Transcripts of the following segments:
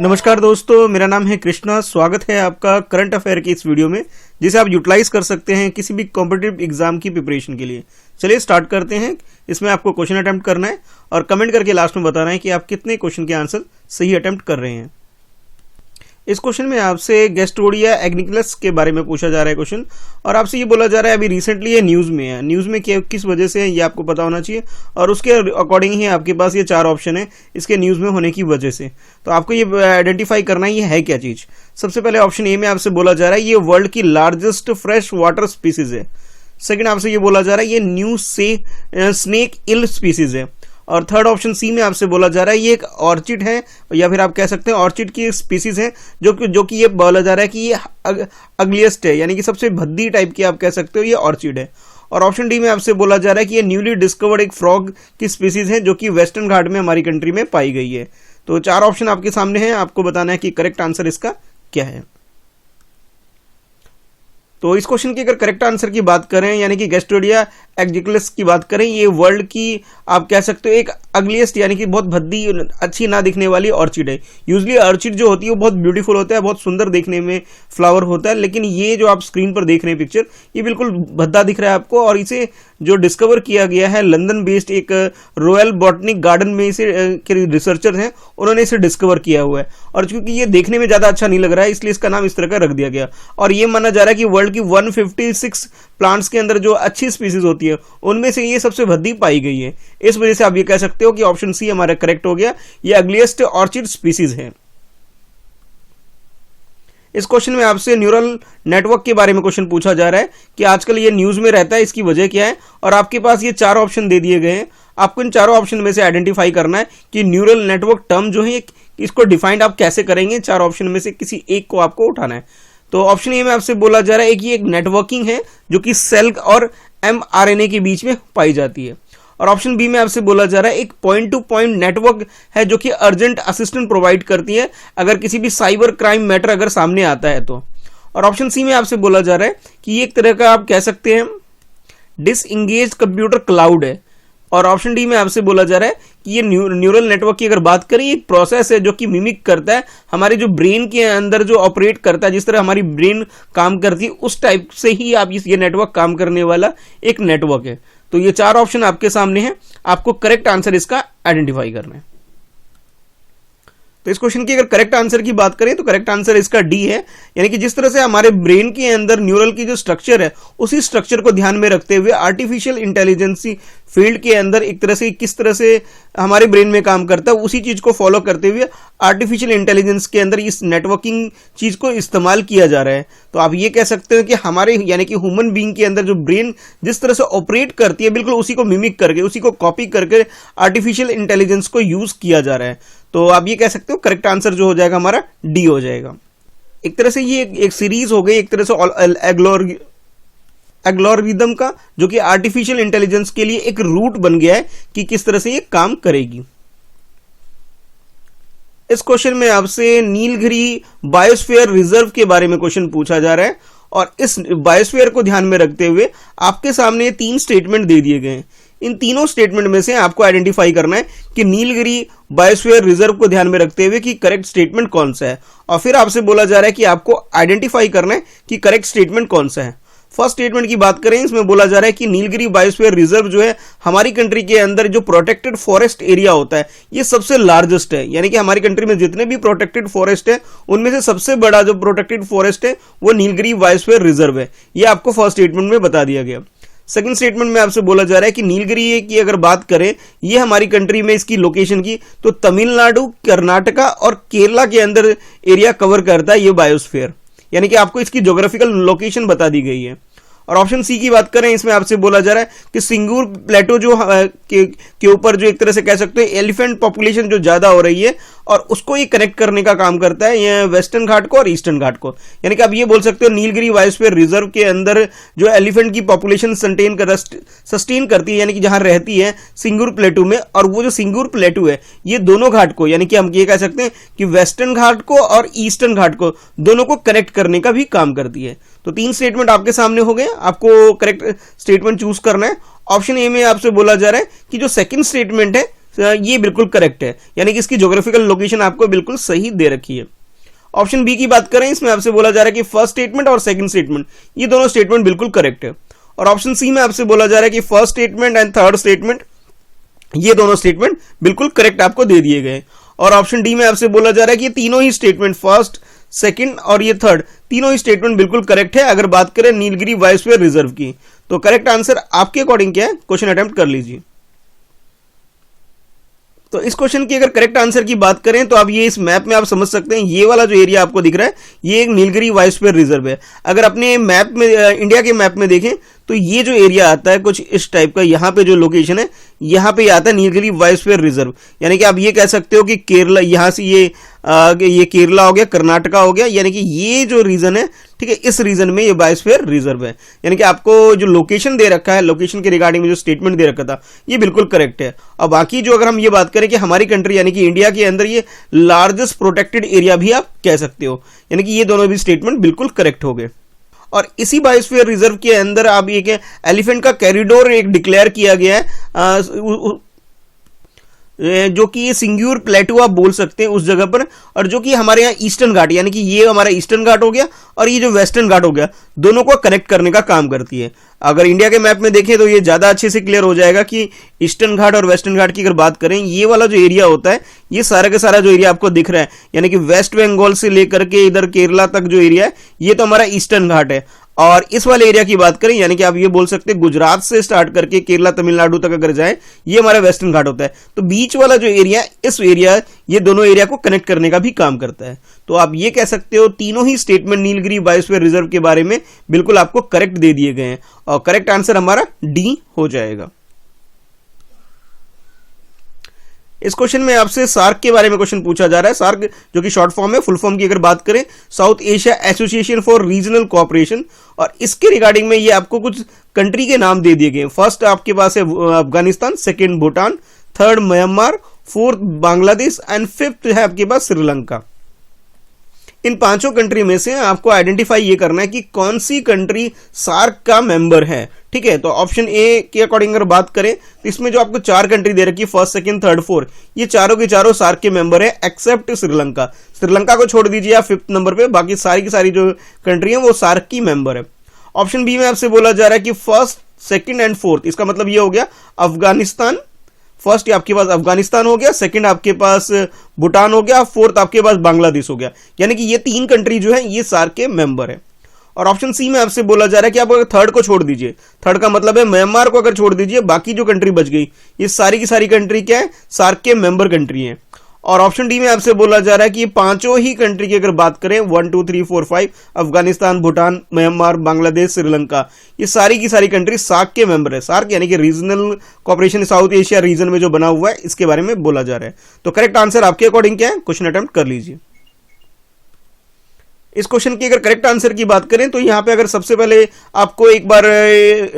नमस्कार दोस्तों, मेरा नाम है कृष्णा। स्वागत है आपका करंट अफेयर की इस वीडियो में, जिसे आप यूटिलाइज कर सकते हैं किसी भी कॉम्पिटिटिव एग्जाम की प्रिपरेशन के लिए। चलिए स्टार्ट करते हैं। इसमें आपको क्वेश्चन अटेम्प्ट करना है और कमेंट करके लास्ट में बताना है कि आप कितने क्वेश्चन के आंसर सही अटेम्प्ट कर रहे हैं। इस क्वेश्चन में आपसे गैस्ट्रोडिया एग्निकलस के बारे में पूछा जा रहा है क्वेश्चन, और आपसे ये बोला जा रहा है अभी रिसेंटली ये न्यूज़ में है। न्यूज़ में किस वजह से है ये आपको पता होना चाहिए, और उसके अकॉर्डिंग ही आपके पास ये 4 ऑप्शन है इसके न्यूज़ में होने की वजह से। तो आपको ये आइडेंटिफाई करना है ये है क्या चीज़। सबसे पहले ऑप्शन ए में आपसे बोला जा रहा है ये वर्ल्ड की लार्जेस्ट फ्रेश वाटर स्पीसीज है। सेकेंड आपसे ये बोला जा रहा है ये न्यू स्नेक इल स्पीसीज है। और थर्ड ऑप्शन सी में आपसे बोला जा रहा है ये एक ऑर्चिड है, या फिर आप कह सकते हैं ऑर्चिड की स्पीसीज है जो कि ये बोला जा रहा है कि ये अगलियस्ट है, यानी कि सबसे भद्दी टाइप की आप कह सकते हो ये ऑर्चिड है। और ऑप्शन डी में आपसे बोला जा रहा है कि ये न्यूली डिस्कवर्ड एक फ्रॉग की स्पीसीज है जो कि वेस्टर्न घाट में हमारी कंट्री में पाई गई है। तो 4 ऑप्शन आपके सामने हैं, आपको बताना है कि करेक्ट आंसर इसका क्या है। तो इस क्वेश्चन की अगर करेक्ट आंसर की बात करें, यानी कि गैस्ट्रोडिया एग्निकलस की बात करें, ये वर्ल्ड की आप कह सकते हो एक अगलीस्ट यानी कि बहुत भद्दी अच्छी ना दिखने वाली ऑर्चिड है। यूजली ऑर्चिड जो होती है वो बहुत ब्यूटीफुल होता है, बहुत सुंदर देखने में फ्लावर होता है, लेकिन ये जो आप स्क्रीन पर देख रहे हैं पिक्चर, ये बिल्कुल भद्दा दिख रहा है आपको। और इसे जो डिस्कवर किया गया है लंदन बेस्ड एक रॉयल बॉटनिक गार्डन में इसे के रिसर्चर हैं, उन्होंने इसे डिस्कवर किया हुआ है। और चूंकि ये देखने में ज़्यादा अच्छा नहीं लग रहा है, इसलिए इसका नाम इस तरह का रख दिया गया। और ये माना जा रहा है कि वर्ल्ड की 156 प्लांट्स के अंदर जो अच्छी स्पीसीज होती है उनमें से ये सबसे भद्दी पाई गई है। इस वजह से आप ये कह सकते हो कि ऑप्शन सी हमारा करेक्ट हो गया, ये अगलीस्ट ऑर्चिड स्पीसीज है। इस क्वेश्चन में आपसे न्यूरल नेटवर्क के बारे में क्वेश्चन पूछा जा रहा है कि आजकल ये न्यूज में रहता है, इसकी वजह क्या है। और आपके पास ये 4 ऑप्शन दे दिए गए हैं, आपको इन चारों ऑप्शन में से आइडेंटिफाई करना है कि न्यूरल नेटवर्क टर्म जो है इसको डिफाइंड आप कैसे करेंगे। 4 ऑप्शन में से किसी एक को आपको उठाना है। तो ऑप्शन ए में आपसे बोला जा रहा है कि एक नेटवर्किंग है जो कि सेल और mRNA के बीच में पाई जाती है। और ऑप्शन बी में आपसे बोला जा रहा है एक पॉइंट टू पॉइंट नेटवर्क है जो कि अर्जेंट असिस्टेंट प्रोवाइड करती है अगर किसी भी साइबर क्राइम मैटर अगर सामने आता है तो। और ऑप्शन सी में आपसे बोला जा रहा है कि ये एक तरह का आप कह सकते हैं डिसएंगेज कंप्यूटर क्लाउड है। और ऑप्शन डी में आपसे बोला जा रहा है कि ये न्यूरल नेटवर्क की अगर बात करें, एक प्रोसेस है जो कि मिमिक करता है हमारे जो ब्रेन के अंदर जो ऑपरेट करता है, जिस तरह हमारी ब्रेन काम करती है उस टाइप से ही आप ये नेटवर्क काम करने वाला एक नेटवर्क है। तो ये 4 ऑप्शन आपके सामने हैं, आपको करेक्ट आंसर इसका आइडेंटिफाई करना है। तो इस क्वेश्चन की अगर करेक्ट आंसर की बात करें तो करेक्ट आंसर इसका डी है, यानी कि जिस तरह से हमारे ब्रेन के अंदर न्यूरल की जो स्ट्रक्चर है उसी स्ट्रक्चर को ध्यान में रखते हुए आर्टिफिशियल इंटेलिजेंसी फील्ड के अंदर एक तरह से किस तरह से हमारे ब्रेन में काम करता है उसी चीज को फॉलो करते हुए आर्टिफिशियल इंटेलिजेंस के अंदर इस नेटवर्किंग चीज को इस्तेमाल किया जा रहा है। तो आप ये कह सकते हो कि हमारे यानी कि ह्यूमन बीइंग के अंदर जो ब्रेन जिस तरह से ऑपरेट करती है बिल्कुल उसी को मिमिक करके, उसी को कॉपी करके आर्टिफिशियल इंटेलिजेंस को यूज किया जा रहा है। तो आप ये कह सकते हो करेक्ट आंसर जो हो जाएगा हमारा डी हो जाएगा। एक तरह से ये एक सीरीज हो गई एक तरह से एल्गोरिदम का, जो कि आर्टिफिशियल इंटेलिजेंस के लिए एक रूट बन गया है कि किस तरह से ये काम करेगी। इस क्वेश्चन में आपसे नीलगिरी बायोस्फीयर रिजर्व के बारे में क्वेश्चन पूछा जा रहा है, और इस बायोस्फीयर को ध्यान में रखते हुए आपके सामने 3 स्टेटमेंट दे दिए गए हैं। इन तीनों स्टेटमेंट में से आपको आइडेंटिफाई करना है कि नीलगिरी बायोस्फीयर रिजर्व को ध्यान में रखते हुए कि करेक्ट स्टेटमेंट कौन सा है। और फिर आपसे बोला जा रहा है कि आपको आइडेंटिफाई करना है कि करेक्ट स्टेटमेंट कौन सा है। फर्स्ट स्टेटमेंट की बात करें, इसमें बोला जा रहा है कि नीलगिरी बायोस्फीयर रिजर्व जो है हमारी कंट्री के अंदर जो प्रोटेक्टेड फॉरेस्ट एरिया होता है ये सबसे लार्जेस्ट है, यानी कि हमारी कंट्री में जितने भी प्रोटेक्टेड फॉरेस्ट है उनमें से सबसे बड़ा जो प्रोटेक्टेड फॉरेस्ट है वो नीलगिरी बायोस्फीयर रिजर्व है। ये आपको फर्स्ट स्टेटमेंट में बता दिया गया। सेकंड स्टेटमेंट में आपसे बोला जा रहा है कि नीलगिरी की अगर बात करें ये हमारी कंट्री में इसकी लोकेशन की तो तमिलनाडु, कर्नाटका और केरला के अंदर एरिया कवर करता है ये बायोस्फीयर, यानी कि आपको इसकी ज्योग्राफिकल लोकेशन बता दी गई है। और ऑप्शन सी की बात करें, इसमें आपसे बोला जा रहा है कि सिंगूर प्लेटो जो के ऊपर जो एक तरह से कह सकते हैं एलिफेंट पॉपुलेशन जो ज्यादा हो रही है और उसको ये कनेक्ट करने का काम करता है ये वेस्टर्न घाट को और ईस्टर्न घाट को। यानी कि आप ये बोल सकते हो नीलगिरी बायोस्फीयर रिजर्व के अंदर जो एलिफेंट की पॉपुलेशन सस्टेन करती है, यानी कि जहां रहती है सिंगूर प्लेटू में, और वो जो सिंगूर प्लेटू है ये दोनों घाट को, यानी कि हम ये कह सकते हैं कि वेस्टर्न घाट को और ईस्टर्न घाट को दोनों को कनेक्ट करने का भी काम करती है। तो 3 स्टेटमेंट आपके सामने हो गए, आपको करेक्ट स्टेटमेंट चूज करना है। ऑप्शन ए में आपसे बोला जा रहा है कि जो सेकंड स्टेटमेंट है ये बिल्कुल करेक्ट है, यानी कि इसकी ज्योग्राफिकल लोकेशन आपको बिल्कुल सही दे रखी है। ऑप्शन बी की बात करें, इसमें आपसे बोला जा रहा है कि फर्स्ट स्टेटमेंट और सेकंड स्टेटमेंट ये दोनों स्टेटमेंट बिल्कुल करेक्ट है। और ऑप्शन सी में आपसे बोला जा रहा है कि first statement and third statement ये दोनों स्टेटमेंट बिल्कुल करेक्ट आपको दे दिए गए। और ऑप्शन डी में आपसे बोला जा रहा है कि तीनों ही स्टेटमेंट फर्स्ट, सेकंड और ये थर्ड तीनों ही स्टेटमेंट बिल्कुल करेक्ट है अगर बात करें नीलगिरी बायोस्फीयर रिजर्व की। तो करेक्ट आंसर आपके अकॉर्डिंग क्या है, क्वेश्चन अटेम्प्ट कर लीजिए। तो इस क्वेश्चन की अगर करेक्ट आंसर की बात करें तो आप ये इस मैप में आप समझ सकते हैं, ये वाला जो एरिया आपको दिख रहा है ये एक नीलगिरी बायोस्फीयर रिजर्व है। अगर अपने मैप में इंडिया के मैप में देखें तो ये जो एरिया आता है कुछ इस टाइप का, यहाँ पे जो लोकेशन है यहाँ पे आता है नीलगिरी बायोस्फीयर रिजर्व। यानी कि आप ये कह सकते हो कि केरला, यहाँ से ये केरला हो गया, कर्नाटका हो गया, यानी कि ये जो रीजन है, ठीक है, इस रीजन में ये बायोस्फीयर रिजर्व है। यानी कि आपको जो लोकेशन दे रखा है, लोकेशन के रिगार्डिंग में जो स्टेटमेंट दे रखा था ये बिल्कुल करेक्ट है। और बाकी जो अगर हम ये बात करें कि हमारी कंट्री यानी कि इंडिया के अंदर ये लार्जेस्ट प्रोटेक्टेड एरिया भी आप कह सकते हो, यानी कि ये दोनों भी स्टेटमेंट बिल्कुल करेक्ट हो गए। और इसी बायोस्फीयर रिजर्व के अंदर आप एक एलिफेंट का कॉरिडोर एक डिक्लेयर किया गया है, जो कि ये सिंग्यूर प्लेटू आप बोल सकते हैं उस जगह पर, और जो कि हमारे यहाँ ईस्टर्न घाट, यानी कि ये हमारा ईस्टर्न घाट हो गया और ये जो वेस्टर्न घाट हो गया, दोनों को कनेक्ट करने का काम करती है। अगर इंडिया के मैप में देखें तो ये ज़्यादा अच्छे से क्लियर हो जाएगा कि ईस्टर्न घाट और वेस्टर्न घाट की अगर बात करें, ये वाला जो एरिया होता है ये सारा का सारा जो एरिया आपको दिख रहा है, यानी कि वेस्ट बंगाल से लेकर के इधर केरला तक जो एरिया है ये तो हमारा ईस्टर्न घाट है। और इस वाले एरिया की बात करें, यानी कि आप ये बोल सकते हैं गुजरात से स्टार्ट करके केरला तमिलनाडु तक अगर जाए ये हमारा वेस्टर्न घाट होता है। तो बीच वाला जो एरिया, इस एरिया, ये दोनों एरिया को कनेक्ट करने का भी काम करता है। तो आप ये कह सकते हो तीनों ही स्टेटमेंट नीलगिरी बायोस्फीयर रिजर्व के बारे में बिल्कुल आपको करेक्ट दे दिए गए हैं और करेक्ट आंसर हमारा डी हो जाएगा। इस क्वेश्चन में आपसे सार्क के बारे में क्वेश्चन पूछा जा रहा है। सार्क जो कि शॉर्ट फॉर्म है, फुल फॉर्म की अगर बात करें south Asia association for regional cooperation, और इसके रिगार्डिंग में ये आपको कुछ कंट्री के नाम दे दिए गए। फर्स्ट आपके पास है Afghanistan, second Bhutan, third Myanmar, fourth Bangladesh and fifth है आपके पास श्रीलंका। इन पांचों कंट्री में से आपको आइडेंटिफाई ये करना है कि कौन सी कंट्री सार्क का मेंबर है, ठीक है। तो ऑप्शन ए के अकॉर्डिंग अगर बात करें तो इसमें जो आपको चार कंट्री दे रखी है, फर्स्ट, सेकंड, थर्ड, फोर्थ, ये चारों के चारों सार्क के मेंबर है एक्सेप्ट श्रीलंका। श्रीलंका को छोड़ दीजिए आप फिफ्थ नंबर पे, बाकी सारी की सारी जो कंट्री है वो सार्क की मेंबर है। ऑप्शन बी में आपसे बोला जा रहा है कि फर्स्ट, सेकंड एंड फोर्थ, इसका मतलब ये हो गया अफगानिस्तान, फर्स्ट आपके पास अफगानिस्तान हो गया, सेकंड आपके पास भूटान हो गया, फोर्थ आपके पास बांग्लादेश हो गया, यानी कि ये तीन कंट्री जो है ये सार्क के मेंबर है। और ऑप्शन सी में आपसे बोला जा रहा है कि आप अगर थर्ड को छोड़ दीजिए, थर्ड का मतलब है म्यांमार को अगर छोड़ दीजिए, बाकी जो कंट्री बच गई ये सारी की सारी कंट्री क्या है, सार्क के मेंबर कंट्री है। और ऑप्शन डी में आपसे बोला जा रहा है कि पांचों ही कंट्री की अगर बात करें 1 2 3 4 5 अफगानिस्तान, भूटान, म्यांमार, बांग्लादेश, श्रीलंका, ये सारी की सारी कंट्री सार्क के मेंबर है। सार्क यानी कि regional cooperation south Asia region में जो बना हुआ है इसके बारे में बोला जा रहा है। तो करेक्ट आंसर आपके अकॉर्डिंग क्या है, क्वेश्चन अटेम्प्ट कर लीजिए। इस क्वेश्चन की अगर करेक्ट आंसर की बात करें तो यहाँ पे अगर सबसे पहले आपको एक बार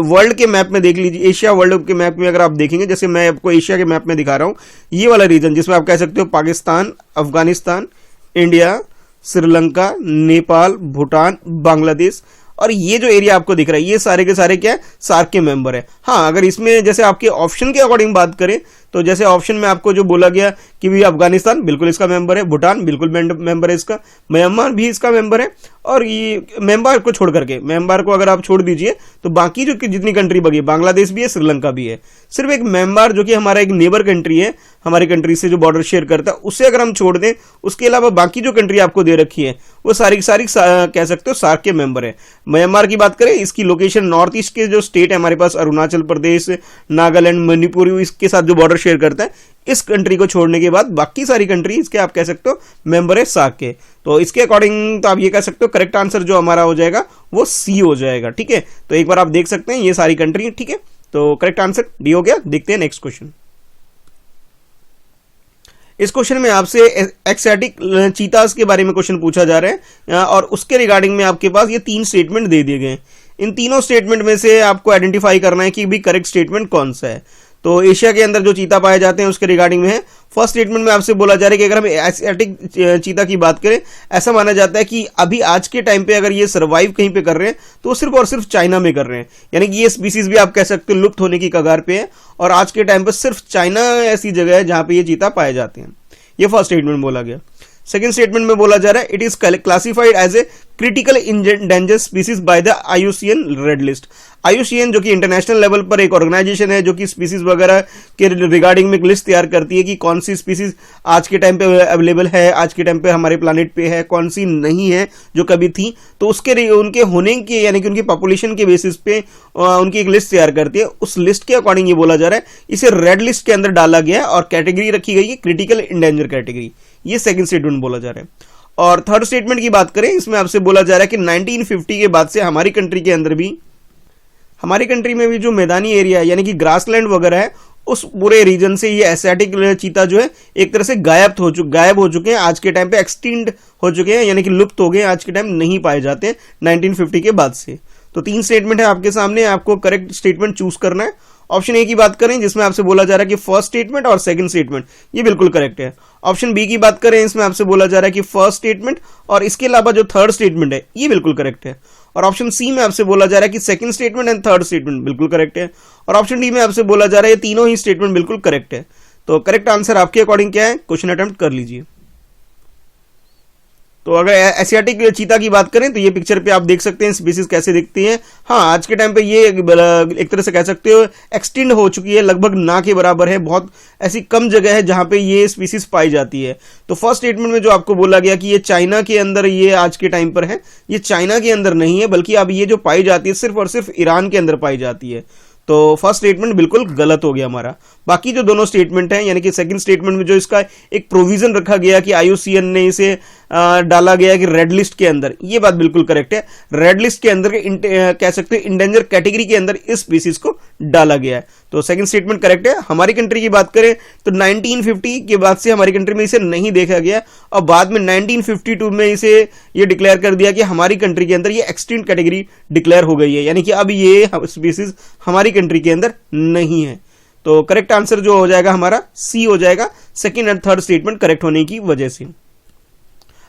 वर्ल्ड के मैप में देख लीजिए, एशिया वर्ल्ड के मैप में अगर आप देखेंगे, जैसे मैं आपको एशिया के मैप में दिखा रहा हूँ, ये वाला रीजन जिसमें आप कह सकते हो पाकिस्तान, अफगानिस्तान, इंडिया, श्रीलंका, नेपाल, भूटान, बांग्लादेश, और ये जो एरिया आपको दिख रहा है ये सारे के सारे क्या है, सार्क के मेंबर है। हाँ, अगर इसमें जैसे आपके ऑप्शन के अकॉर्डिंग बात करें तो जैसे ऑप्शन में आपको जो बोला गया कि भी अफगानिस्तान बिल्कुल इसका मेंबर है, भूटान बिल्कुल मेंबर है इसका, म्यांमार भी इसका मेंबर है, और ये म्यांमार को छोड़ करके, म्यांमार को अगर आप छोड़ दीजिए तो बाकी जो जितनी कंट्री बगी, बांग्लादेश भी है, श्रीलंका भी है। सिर्फ एक म्यांमार जो कि हमारा एक नेबर कंट्री है, हमारी कंट्री से जो बॉर्डर शेयर करता है, उसे अगर हम छोड़ दें, उसके अलावा बाकी जो कंट्री आपको दे रखी है वो सारी की सारी कह सकते हो सार्क के मेंबर है। म्यांमार की बात करें, इसकी लोकेशन नॉर्थ ईस्ट के जो स्टेट है हमारे पास, अरुणाचल प्रदेश, नागालैंड, मणिपुर, इसके साथ जो बॉर्डर शेयर करता है, इस कंट्री को छोड़ने के बाद बाकी सारी कंट्री इसके आप कह सकते हो मेंबर है सार्क के। तो इसके अकॉर्डिंग तो आप ये कह सकते हो करेक्ट आंसर जो हमारा हो जाएगा वो सी हो जाएगा, ठीक है। तो एक बार आप देख सकते हैं ये सारी कंट्री, ठीक है। तो करेक्ट आंसर डी हो गया। देखते हैं नेक्स्ट क्वेश्चन। इस क्वेश्चन में आपसे एक्सैटिक चीतास के बारे में क्वेश्चन पूछा जा रहा है और उसके रिगार्डिंग में आपके पास ये तीन स्टेटमेंट दे दिए गए हैं। इन तीनों स्टेटमेंट में से आपको आइडेंटिफाई करना है कि भी करेक्ट स्टेटमेंट कौन सा है। तो एशिया के अंदर जो चीता पाए जाते हैं उसके रिगार्डिंग में है। फर्स्ट स्टेटमेंट में आपसे बोला जा रहा है कि अगर हम एशियाटिक चीता की बात करें, ऐसा माना जाता है कि अभी आज के टाइम पे अगर ये सर्वाइव कहीं पे कर रहे हैं तो सिर्फ और सिर्फ चाइना में कर रहे हैं, यानी कि ये स्पीसीज भी आप कह सकते हो लुप्त होने की कगार पे है और आज के टाइम पे सिर्फ चाइना ऐसी जगह है जहां पे ये चीता पाए जाते हैं। ये फर्स्ट स्टेटमेंट बोला गया। सेकेंड स्टेटमेंट में बोला जा रहा है it is classified as a critical endangered species by the IUCN red list. IUCN जो कि इंटरनेशनल लेवल पर एक ऑर्गेनाइजेशन है जो कि स्पीसीज वगैरह के रिगार्डिंग में एक लिस्ट तैयार करती है कि कौन सी स्पीसीज आज के टाइम पे अवेलेबल है, आज के टाइम पे हमारे प्लानिट पे है, कौन सी नहीं है जो कभी थी। तो उसके उनके होने के यानी कि उनकी पॉपुलेशन के बेसिस पे उनकी एक लिस्ट तैयार करती है। उस लिस्ट के अकॉर्डिंग ये बोला जा रहा है इसे रेड लिस्ट के अंदर डाला गया है और कैटेगरी रखी गई है क्रिटिकल इंडेंजर कैटेगरी। ये सेकंड स्टेटमेंट बोला जा रहा है। और थर्ड स्टेटमेंट की बात करें, इसमें आपसे बोला जा रहा है कि 1950 के बाद से हमारी कंट्री के अंदर भी, हमारी कंट्री में भी जो मैदानी एरिया है यानी कि ग्रासलैंड वगैरह है, उस पूरे रीजन से ये एशियाटिक चीता जो है एक तरह से गायब हो चुके हैं, आज के टाइम पे एक्सटिंक्ट हो चुके हैं, यानी कि लुप्त हो गए, आज के टाइम नहीं पाए जाते 1950 के बाद से। तो 3 स्टेटमेंट है आपके सामने, आपको करेक्ट स्टेटमेंट चूज करना है। ऑप्शन ए की बात करें जिसमें आपसे बोला जा रहा है कि फर्स्ट स्टेटमेंट और सेकंड स्टेटमेंट ये बिल्कुल करेक्ट है। ऑप्शन बी की बात करें, इसमें आपसे बोला जा रहा है कि फर्स्ट स्टेटमेंट और इसके अलावा जो थर्ड स्टेटमेंट है ये बिल्कुल करेक्ट है। और ऑप्शन सी में आपसे बोला जा रहा है कि second statement and third statement बिल्कुल करेक्ट है। और ऑप्शन डी में आपसे बोला जा रहा है ये तीनों ही स्टेटमेंट बिल्कुल करेक्ट है। तो करेक्ट आंसर आपके अकॉर्डिंग क्या है, क्वेश्चन अटेम्प्ट कर लीजिए। तो अगर एशियाटिक चीता की बात करें तो ये पिक्चर पे आप देख सकते हैं स्पीसीज कैसे दिखती हैं। हाँ, आज के टाइम पे ये एक तरह से कह सकते हो एक्सटिंक्ट हो चुकी है, लगभग ना के बराबर है, बहुत ऐसी कम जगह है जहां पे ये स्पीसीज पाई जाती है। तो फर्स्ट स्टेटमेंट में जो आपको बोला गया कि ये चाइना के अंदर ये आज के टाइम पर है, ये चाइना के अंदर नहीं है, बल्कि अब ये जो पाई जाती है सिर्फ और सिर्फ ईरान के अंदर पाई जाती है। तो फर्स्ट स्टेटमेंट बिल्कुल गलत हो गया हमारा। बाकी जो दोनों स्टेटमेंट हैं, यानी कि सेकंड स्टेटमेंट में जो इसका एक प्रोविजन रखा गया कि IUCN ने इसे डाला गया कि रेड लिस्ट के अंदर, ये बात बिल्कुल करेक्ट है। रेड लिस्ट के अंदर कह सकते हैं इंडेंजर कैटेगरी के अंदर इस स्पीसीज को डाला गया है। तो सेकंड स्टेटमेंट करेक्ट है। हमारी कंट्री की बात करें तो 1950 के बाद से हमारी कंट्री में इसे नहीं देखा गया और बाद में 1952 में इसे ये डिक्लेयर कर दिया कि हमारी कंट्री के अंदर ये एक्सटिंक्ट कैटेगरी डिक्लेयर हो गई है, यानी कि अब ये स्पीसीज हमारी कंट्री के अंदर नहीं है। तो करेक्ट आंसर जो हो जाएगा हमारा सी हो जाएगा, second and third statement correct होने की वजह से।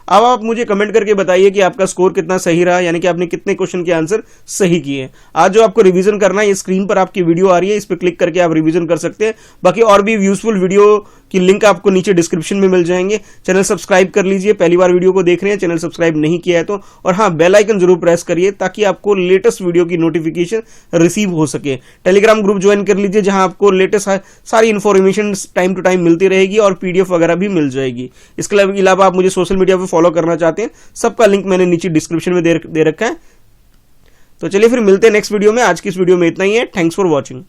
अब आप मुझे कमेंट करके बताइए कि आपका स्कोर कितना सही रहा, यानी कि आपने कितने क्वेश्चन के आंसर सही किए। आज जो आपको रिवीजन करना है, ये स्क्रीन पर आपकी वीडियो आ रही है, इस पर क्लिक करके आप रिवीजन कर सकते हैं। बाकी और भी यूजफुल वीडियो की लिंक आपको नीचे डिस्क्रिप्शन में मिल जाएंगे। चैनल सब्सक्राइब कर लीजिए, पहली बार वीडियो को देख रहे हैं, चैनल सब्सक्राइब नहीं किया है तो, और हाँ, बेल आइकन जरूर प्रेस करिए ताकि आपको लेटेस्ट वीडियो की नोटिफिकेशन रिसीव हो सके। टेलीग्राम ग्रुप ज्वाइन कर लीजिए जहां आपको लेटेस्ट सारी इन्फॉर्मेशन टाइम टू टाइम मिलती रहेगी और PDF वगैरह भी मिल जाएगी। इसके अलावा आप मुझे सोशल मीडिया पर फॉलो करना चाहते हैं, सबका लिंक मैंने नीचे डिस्क्रिप्शन में दे रखा है। तो चलिए फिर मिलते हैं नेक्स्ट वीडियो में। आज की इस वीडियो में इतना ही है। Thanks for watching.